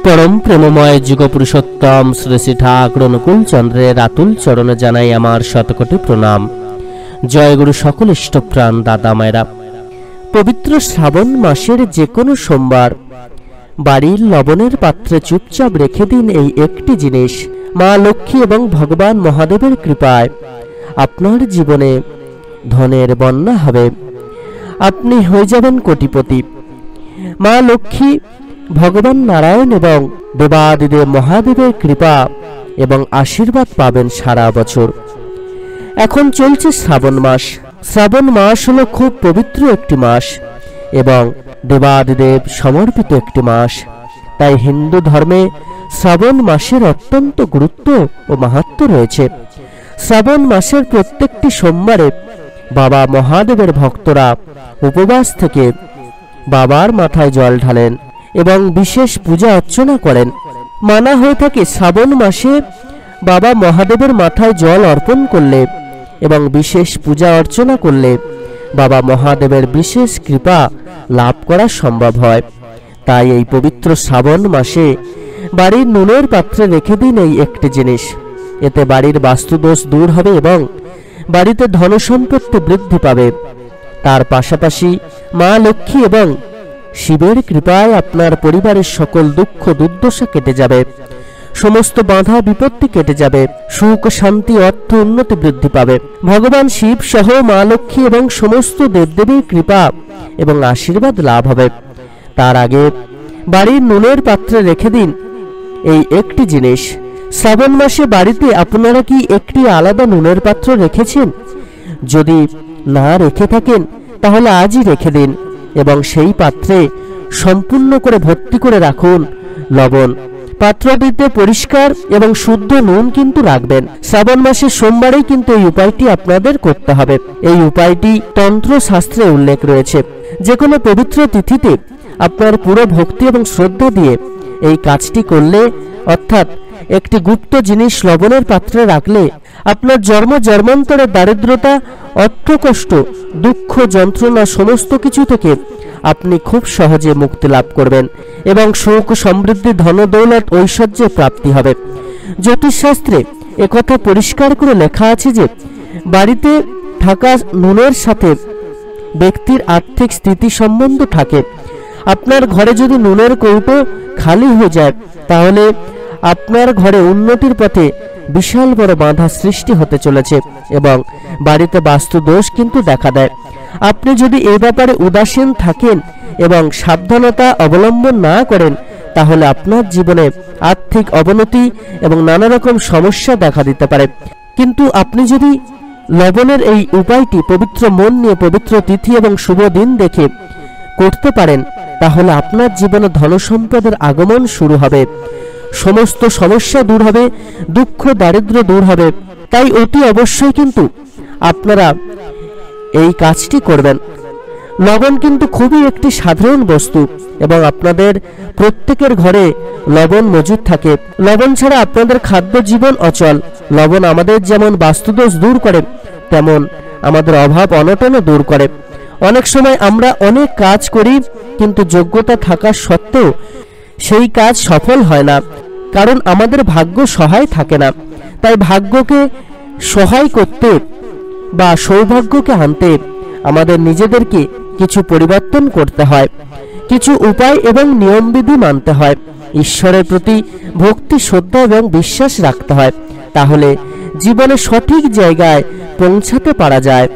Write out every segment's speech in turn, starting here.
परम प्रेममय जुगपुरुषोत्तम श्री श्री ठाकुर अनुकूल चंद्रेर आतुल चरणे जानाई आमार शतकोटी प्रणाम। जय गुरु सकल इष्टप्राण दादा मायरा। पवित्र श्रावण मासेर जे कोनो सोमवार बाड़ीर लबणेर पात्रे चुपचाप रेखे दिन एई एकटी जिनिस। मा लक्ष्मी एवं भगवान महादेवेर कृपाय आपनार जीवने धनेर बन्या हबे, आपनि हये जाबेन कोटिपति। मा लक्ष्मी भगवान नारायण एवं देवादिदेव महादेवेर कृपा एवं आशीर्वाद पाबेन सारा बछर। एखन चलছে श्रावण मास। श्रावण मास हलो खूब पवित्र एकटी मास एवं देवादिदेव समर्पित एकटी मास। ताई हिंदू धर्मे श्रावण मासेर अत्यंत गुरुत्व और माहात्म्य रयेछे। श्रावण मासेर प्रत्येकटी सोमवारे बाबा महादेवेर भक्तरा उपवास थेके बाबार माथाय जल ढालेन एवं विशेष पूजा अर्चना करें। माना हये थाके श्रावण मासे बाबा महादेवेर माथाय जल अर्पण करले एवं विशेष पूजा अर्चना करले बाबा महादेवेर विशेष कृपा लाभ करा सम्भव हय। ताई एई पवित्र श्रावण मासे बाड़ीर नुनेर पात्रे रेखे दिन एई एकटी जिनिस। एते बाड़ीर बास्तुदोष दूर हबे एवं बाड़ीते धन सम्पत्ति बृद्धि पाबे। तार पाशापाशी मा लक्ष्मी एवं शिवेर कृपाय आपनार परिवारेर सकल दुख दुर्दशा केटे जाबे, समस्त बाधा विपत्ति केटे जाबे, सुख शांति अर्थ उन्नति बृद्धि पाबे। भगवान शिव सह मा लक्ष्मी एवं समस्त देवदेवीर कृपा एवं आशीर्वाद लाभ हबे। तार आगे बाड़ीर नुनेर पात्रे रेखे दिन एई एकटी जिनिस। श्रावण मासे बाड़ीते आपनारा कि एकटी आलादा नुनेर पात्र रेखेछेन? यदि ना रेखे थाकेन ताहले आजई रेखे दिन एवं सेई पात्रे सम्पूर्ण करे भर्ती करे राखुन लवण। पात्रटिते परिष्कार एवं शुद्ध नुन किन्तु राखबेन। श्रावण मासे सोमवारेई किन्तु एई उपायटी आपनादेर करते हबे। एई उपायटी तंत्र शास्त्रे उल्लेख रयेछे। जे कोनो पवित्र तिथिते आपनार पुरो भक्ति एवं श्रद्धा दिये एई काजटी करले अर्थात एकटी गुप्त जिनिस लवणेर पात्रे राखले आपनार जन्म जन्मान्तरेर दारिद्रता अर्थकष्ट दुःख যন্ত্রণা समस्त किछु थेके आपनि खूब सहजे मुक्ति लाभ करबेन एवं सुख समृद्धि धन दौलत ऐश्वर्य प्राप्ति हबे। ज्योतिष शास्त्रे एकथा परिष्कार करे लेखा आछे जे बाड़ीते थाका नुनेर साथे व्यक्तिर आर्थिक स्थिति सम्बन्ध थाके। आपनार घरे यदि नुनेर कौटो खाली हये जाय ताहले आपनार घरे उन्नतिर पथे विशाल बड़ बाधा सृष्टि होते चलेछे एवं बाड़ीते वास्तु दोष किन्तु देखा देय। आपनि यदि एई ब्यापारे उदासीन थाकेन एवं साबधानता अवलम्बन ना करें ताहले आपनार जीवने आर्थिक अवनति एवं नाना रकम समस्या देखा दिते पारे। किन्तु आपनि यदि लवणेर एई उपायटी पवित्र मन निये पवित्र तिथि एवं शुभ दिन देखे करते पारेन ताहले आपनार जीवने धन सम्पदेर आगमन शुरू हबे, समस्त समस्या दूर हबे, दुःख दारिद्र्य दूर हबे। ताई अति अवश्यई किन्तु आपनारा এই কাজটি করবেন। লবণ কিন্তু খুবই একটি সাধারণ বস্তু এবং আপনাদের প্রত্যেকের ঘরে লবণ মজুদ থাকে। লবণ ছাড়া আপনাদের খাদ্য জীবন অচল। লবণ আমাদের যেমন বাস্তুদোষ দূর করে তেমন আমাদের অভাব অনটনও দূর করে। অনেক সময় আমরা অনেক কাজ করি কিন্তু যোগ্যতা থাকা সত্ত্বেও সেই কাজ সফল হয় না, কারণ আমাদের ভাগ্য সহায় থাকে না। তাই ভাগ্যকে সহায় করতে বা সৌভাগ্যকে আনতে আমাদের নিজেদেরকে কিছু পরিবর্তন করতে হয়, কিছু উপায় এবং নিয়মবিধি মানতে হয়, ঈশ্বরের প্রতি ভক্তি শ্রদ্ধা এবং বিশ্বাস রাখতে হয়। তাহলে জীবনে সঠিক জায়গায় পৌঁছাতে পারা যায়,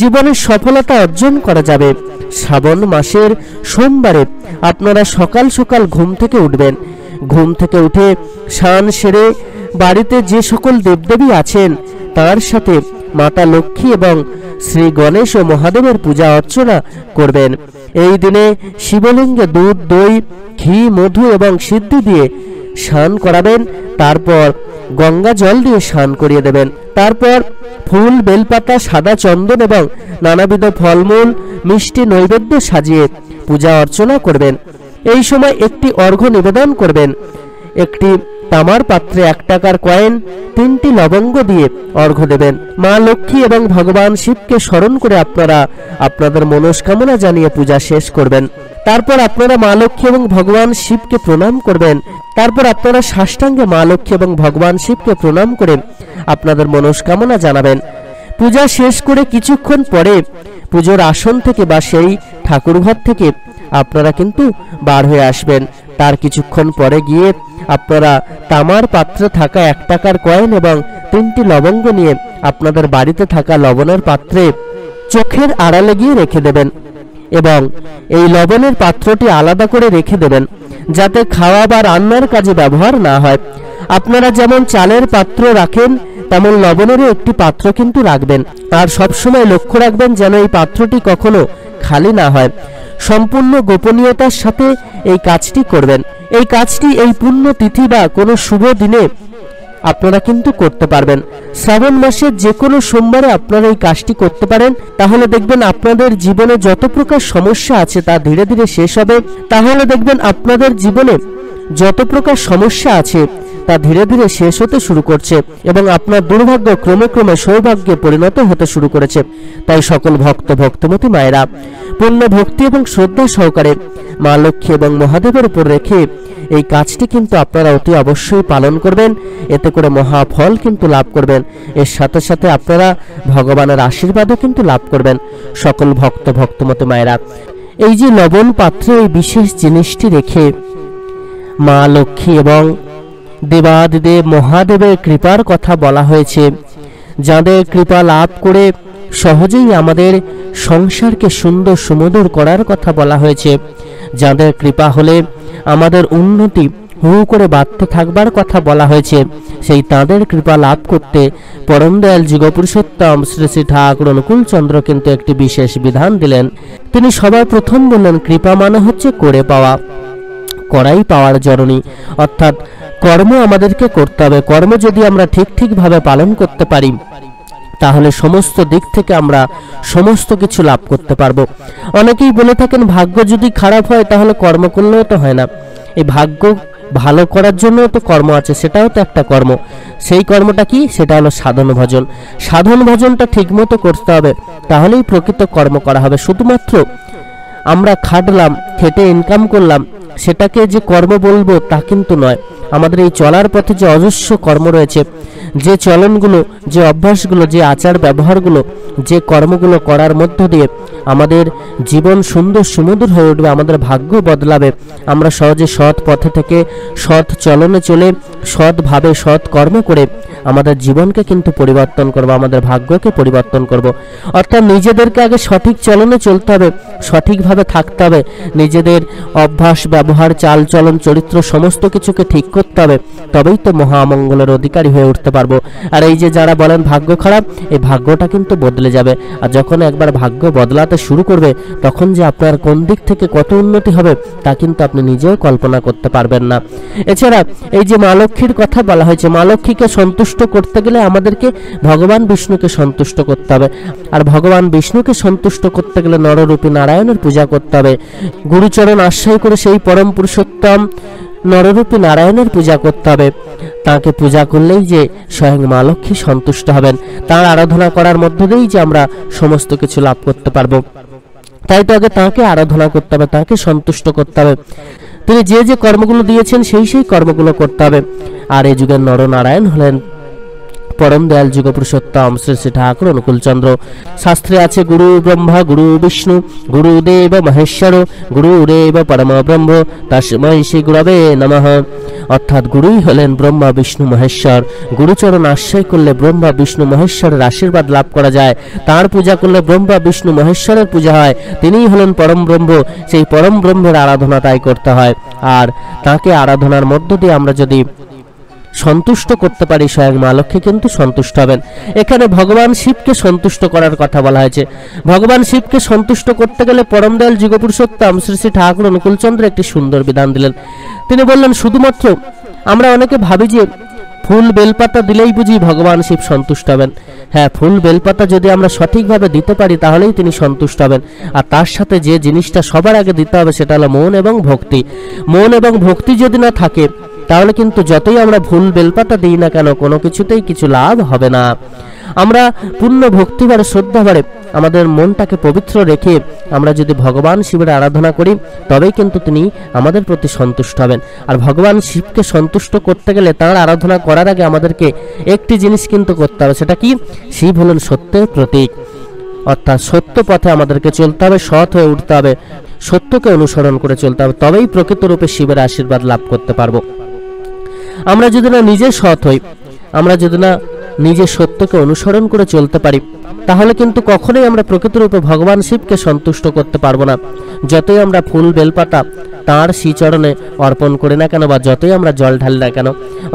জীবনের সফলতা অর্জন করা যাবে। শ্রাবণ মাসের সোমবারে আপনারা সকাল সকাল ঘুম থেকে উঠবেন। ঘুম থেকে উঠে স্নান সেরে বাড়িতে যে সকল দেবদেবী আছেন তার সাথে माता लक्ष्मी एवं श्री गणेश और महादेवेर पूजा अर्चना करबेन। एई दिने शिवलिंगे दूध दई घी मधु एवं सिद्धि दिए स्नान कराबेन। तारपर गंगा जल दिए स्नान करिए देबेन। तारपर फुल बेलपाता सादा चंदन एवं नानाविध फलमूल मिष्टि नैवेद्य साजिए पूजा अर्चना करबेन। एई समय एकटी अर्घ्य निवेदन करबेन। एकटी তামার পাত্রে 1 টাকার কয়েন 3টি লবঙ্গ দিয়ে অর্ঘ্য দেবেন। মা লক্ষ্মী এবং ভগবান শিবকে স্মরণ করে আপনারা আপনাদের মনস্কামনা জানিয়ে পূজা শেষ করবেন। তারপর আপনারা মা লক্ষ্মী এবং ভগবান শিবকে প্রণাম করবেন। তারপর আপনারা সাষ্টাঙ্গে মা লক্ষ্মী এবং ভগবান শিবকে প্রণাম করে আপনাদের মনস্কামনা জানাবেন। পূজা শেষ করে কিছুক্ষণ পরে পুজোর আসন থেকে বা সেই ঠাকুরঘর থেকে আপনারা কিন্তু বার হয়ে আসবেন। তার কিছুক্ষণ পরে গিয়ে আপনারা তামার পাত্রে থাকা 1 টাকার কয়েন এবং 3টি লবঙ্গ নিয়ে আপনাদের বাড়িতে থাকা লবণের পাত্রে চোখের আড়ালে গিয়ে রেখে দেবেন এবং এই লবণের পাত্রটি আলাদা করে রেখে দেবেন যাতে খাওয়া বা রান্নার কাজে ব্যবহার না হয়। আপনারা যেমন চালের পাত্র রাখেন তেমন লবণেরও একটি পাত্র কিন্তু রাখবেন। আর সবসময় লক্ষ্য রাখবেন যেন এই পাত্রটি কখনো খালি না হয়। সম্পূর্ণ গোপনীয়তার সাথে এই কাজটি করবেন। এই কাজটি এই পুণ্য তিথি বা কোনো শুভ দিনে আপনারা কিন্তু করতে পারবেন। শ্রাবণ মাসের যে কোনো সোমবারে আপনারা এই কাজটি করতে পারেন। তাহলে দেখবেন আপনাদের জীবনে যত প্রকার সমস্যা আছে তা ধীরে ধীরে শেষ হবে। তাহলে দেখবেন আপনাদের জীবনে যত প্রকার সমস্যা আছে তা ধীরে ধীরে শেষ হতে শুরু করছে এবং আপনার দুর্ভাগ্য ক্রমে ক্রমে সৌভাগ্যে পরিণত হতে শুরু করেছে। তাই সকল ভক্ত ভক্তমতী মায়েরা পূর্ণ ভক্তি এবং শ্রদ্ধা সহকারে মা লক্ষ্মী এবং মহাদেবের উপর রেখে এই কাজটি কিন্তু আপনারা অতি অবশ্যই পালন করবেন। এতে করে মহাফল কিন্তু লাভ করবেন। এর সাথে সাথে আপনারা ভগবানের আশীর্বাদও কিন্তু লাভ করবেন। সকল ভক্ত ভক্তমতী মায়েরা এই যে লবণ পাত্রে এই বিশেষ জিনিসটি রেখে মা লক্ষ্মী এবং দেবাদিদেব মহাদেবের কৃপার কথা বলা হয়েছে, যাদের কৃপা লাভ করে সহজেই আমাদের সংসারকে সুন্দর সুমধুর করার কথা বলা হয়েছে, যাদের কৃপা হলে আমাদের উন্নতি হু করে বাড়তে থাকবার কথা বলা হয়েছে, সেই তাঁদের কৃপা লাভ করতে পরম দয়াল যুগপুরুষোত্তম শ্রী শ্রী ঠাকুর অনুকূলচন্দ্র কিন্তু একটি বিশেষ বিধান দিলেন। তিনি সবার প্রথম বললেন কৃপা মানে হচ্ছে করে পাওয়া, করাই পাওয়ার জননী। অর্থাৎ কর্ম আমাদেরকে করতে হবে। কর্ম যদি আমরা ঠিকভাবে পালন করতে পারি তাহলে সমস্ত দিক থেকে আমরা সমস্ত কিছু লাভ করতে পারবো। অনেকেই বলে থাকেন ভাগ্য যদি খারাপ হয় তাহলে কর্ম করলেও তো হয় না। এই ভাগ্য ভালো করার জন্য তো কর্ম আছে, সেটাও তো একটা কর্ম। সেই কর্মটা কি? সেটা হলো সাধন ভজন। সাধন ভজনটা ঠিকমতো করতে হবে, তাহলেই প্রকৃত কর্ম করা হবে। শুধুমাত্র আমরা খাটলাম, খেটে ইনকাম করলাম, সেটাকে যে কর্ম বলবো তা কিন্তু নয়। আমাদের এই চলার পথে যে অজস্র কর্ম রয়েছে, যে চলনগুলো, যে অভ্যাসগুলো, যে আচার ব্যবহারগুলো, যে কর্মগুলো করার মধ্য দিয়ে আমাদের জীবন সুন্দর সুমধুর হয়ে উঠবে, আমাদের ভাগ্য বদলাবে। আমরা সহজে সৎ পথে থেকে সৎ চলনে চলে সৎভাবে সৎ কর্ম করে আমাদের জীবনকে কিন্তু পরিবর্তন করব, আমাদের ভাগ্যকে পরিবর্তন করব। অর্থাৎ নিজেদেরকে আগে সঠিক চলনে চলতে হবে, সঠিকভাবে থাকতে হবে, নিজেদের অভ্যাস ব্যবহার চাল চলন চরিত্র সমস্ত কিছুকে ঠিক করতে হবে, তবেই তো মহামঙ্গলের অধিকারী হয়ে উঠতে পারবো। আর এই যে যারা বলেন ভাগ্য খারাপ, এই ভাগ্যটা কিন্তু বদলে যাবে। আর যখন একবার ভাগ্য বদলাতে শুরু করবে তখন যে আপনার কোন দিক থেকে কত উন্নতি হবে তা কিন্তু আপনি নিজেও কল্পনা করতে পারবেন না। এছাড়া এই যে মা লক্ষ্মীর কথা বলা হয়েছে, মা লক্ষ্মীকে সন্তুষ্ট করতে গেলে আমাদেরকে ভগবান বিষ্ণুকে সন্তুষ্ট করতে হবে। আর ভগবান বিষ্ণুকে সন্তুষ্ট করতে গেলে নররূপী নারায়ণের পূজা করতে হবে। গুরুচরণ আশ্রয় করে সেই পরম পুরুষোত্তম নররূপী নারায়ণের পূজা করতে হবে। তাকে পূজা করলেই যে স্বয়ং মা লক্ষ্মী সন্তুষ্ট হবেন। তার আরাধনা করার মধ্য দিয়েই যে আমরা সমস্ত কিছু লাভ করতে পারবো। তাই তো আগে তাকে আরাধনা করতে হবে, তাকে সন্তুষ্ট করতে হবে। তিনি যে যে কর্মগুলো দিয়েছেন সেই কর্মগুলো করতে হবে। আর এই যুগের নরনারায়ণ হলেন পরম দয়াল যুগপুরুষোত্তম শ্রী শ্রী ঠাকুর অনুকূলচন্দ্র। শাস্ত্রে আছে গুরু ব্রহ্মা গুরু বিষ্ণু গুরুদেব মহেশ্বর গুরুরেব পরম ব্রহ্ম তস্मै শ্রী গুরবে নমঃ। অর্থাৎ গুরুই হলেন ব্রহ্মা বিষ্ণু মহেশ্বর। গুরুচরণ আশ্রয় করলে ব্রহ্মা বিষ্ণু মহেশ্বরের আশীর্বাদ লাভ করা যায়। তার পূজা করলে ব্রহ্মা বিষ্ণু মহেশ্বরের পূজা হয়। তিনিই হলেন পরম ব্রহ্ম। সেই পরম ব্রহ্মের আরাধনা তাই করতে হয়। আর তাকে আরাধনার মধ্য দিয়ে আমরা যদি সন্তুষ্ট করতে পারি, স্বয়ং মা লক্ষ্মী কিন্তু সন্তুষ্ট হবেন। এখানে ভগবান শিবকে সন্তুষ্ট করার কথা বলা হয়েছে। ভগবান শিবকে সন্তুষ্ট করতে গেলে পরম দয়াল যুগপুরুষোত্তম শ্রী শ্রী ঠাকুর অনুকূলচন্দ্র একটি সুন্দর বিধান দিলেন। তিনি বললেন শুধুমাত্র আমরা অনেকে ভাবি যে ফুল বেলপাতা দিলেই বুঝি ভগবান শিব সন্তুষ্ট হবেন। হ্যাঁ, ফুল বেলপাতা যদি আমরা সঠিকভাবে দিতে পারি তাহলেই তিনি সন্তুষ্ট হবেন। আর তার সাথে যে জিনিসটা সবার আগে দিতে হবে সেটা হলো মন এবং ভক্তি। মন এবং ভক্তি যদি না থাকে তাহলে কিন্তু যতই আমরা ভুল বেলপাতা দিই না কেন কোনো কিছুতেই কিছু লাভ হবে না। আমরা পূর্ণ ভক্তিভরে শ্রদ্ধাভরে আমাদের মনটাকে পবিত্র রেখে আমরা যদি ভগবান শিবের আরাধনা করি তবেই কিন্তু তিনি আমাদের প্রতি সন্তুষ্ট হবেন। আর ভগবান শিবকে সন্তুষ্ট করতে গেলে তাঁর আরাধনা করার আগে আমাদেরকে একটি জিনিস কিন্তু করতে হবে, সেটা কি? শিব হলেন সত্যের প্রতীক, অর্থাৎ সত্য পথে আমাদেরকে চলতে হবে, সৎ হয়ে উঠতে হবে, সত্যকে অনুসরণ করে চলতে হবে, তবেই প্রকৃত রূপে শিবের আশীর্বাদ লাভ করতে পারবো। আমরা যদি না নিজে সৎ হই, আমরা যদি না নিজে সত্যকে অনুসরণ করে চলতে পারি, তাহলে কিন্তু কখনোই আমরা প্রকৃত রূপে ভগবান শিবকে সন্তুষ্ট করতে পারবো না। যতই আমরা ফুল বেলপাতা তাঁর শ্রীচরণে অর্পণ করি না কেন, বা যতই আমরা জল ঢালি না কেন,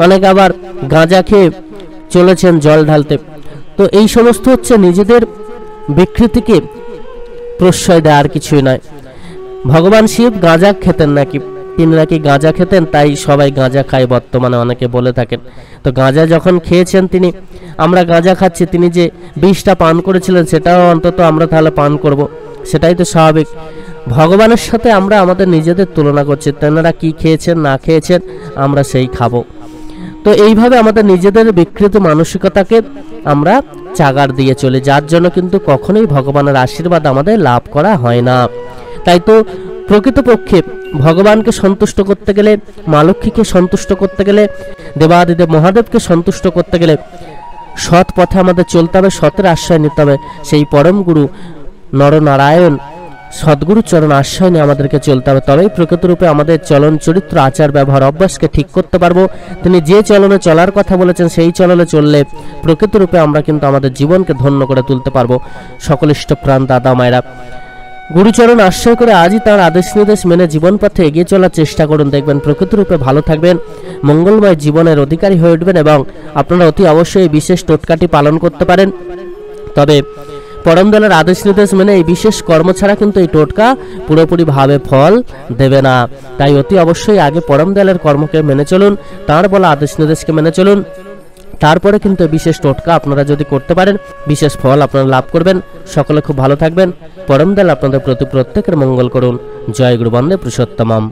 অনেক আবার গাঁজা খেয়ে চলেছেন জল ঢালতে, তো এই সমস্ত হচ্ছে নিজেদের বিকৃতিকে প্রশ্রয় দেয়, আর কিছুই নয়। ভগবান শিব গাঁজা খেতেন নাকি? তিনি নাকি গাঁজা খেতেন, তাই সবাই গাঁজা খায় বর্তমানে অনেকে বলে থাকেন। তো গাঁজা যখন খেয়েছেন তিনি, আমরা গাঁজা খাচ্ছি, তিনি যে বিষটা পান করেছিলেন সেটাও অন্তত আমরা তাহলে পান করব, সেটাই তো স্বাভাবিক। ভগবানের সাথে আমরা আমাদের নিজেদের তুলনা করছি, তেনারা কি খেয়েছেন না খেয়েছেন আমরা সেই খাবো। তো এইভাবে আমাদের নিজেদের বিকৃত মানসিকতাকে আমরা চাগার দিয়ে চলি, যার জন্য কিন্তু কখনোই ভগবানের আশীর্বাদ আমাদের লাভ করা হয় না। তাই তো প্রকৃতপক্ষে ভগবানকে সন্তুষ্ট করতে গেলে, মা লক্ষ্মীকে সন্তুষ্ট করতে গেলে, দেবাদিদেব মহাদেবকে সন্তুষ্ট করতে গেলে সৎ পথে আমাদের চলতে হবে, সতের আশ্রয় নিতে হবে। সেই পরম গুরু নরনারায়ণ সদ্গুরু চরণ আশ্রয় নিয়ে আমাদেরকে চলতে হবে, তবেই প্রকৃতরূপে আমাদের চলন চরিত্র আচার ব্যবহার অভ্যাসকে ঠিক করতে পারবো। তিনি যে চলনে চলার কথা বলেছেন সেই চলনে চললে প্রকৃতরূপে আমরা কিন্তু আমাদের জীবনকে ধন্য করে তুলতে পারবো। সকল ইষ্টপ্রাণ দাদা মায়েরা, গুরুচরণ আশ্রয় করে আজই তার আদেশ নির্দেশ মেনে জীবন পথে এগিয়ে চলার চেষ্টা করুন, দেখবেন প্রকৃতরূপে ভালো থাকবেন, মঙ্গলময় জীবনের অধিকারী হয়ে উঠবেন এবং আপনারা অতি অবশ্যই এই বিশেষ টোটকাটি পালন করতে পারেন। তবে পরমদয়ালের আদেশ নির্দেশ মেনে এই বিশেষ কর্ম ছাড়া কিন্তু এই টোটকা পুরোপুরিভাবে ফল দেবে না। তাই অতি অবশ্যই আগে পরমদয়ালের কর্মকে মেনে চলুন, তাঁর বলা আদেশ নির্দেশকে মেনে চলুন, তারপরে কিন্তু বিশেষ টোটকা আপনারা যদি করতে পারেন বিশেষ ফল আপনারা লাভ করবেন। সকলে খুব ভালো থাকবেন। পরমদয়াল আপনাদের প্রতি প্রত্যেকের মঙ্গল করুন। জয় গুরু বন্দে পুরুষোত্তমম।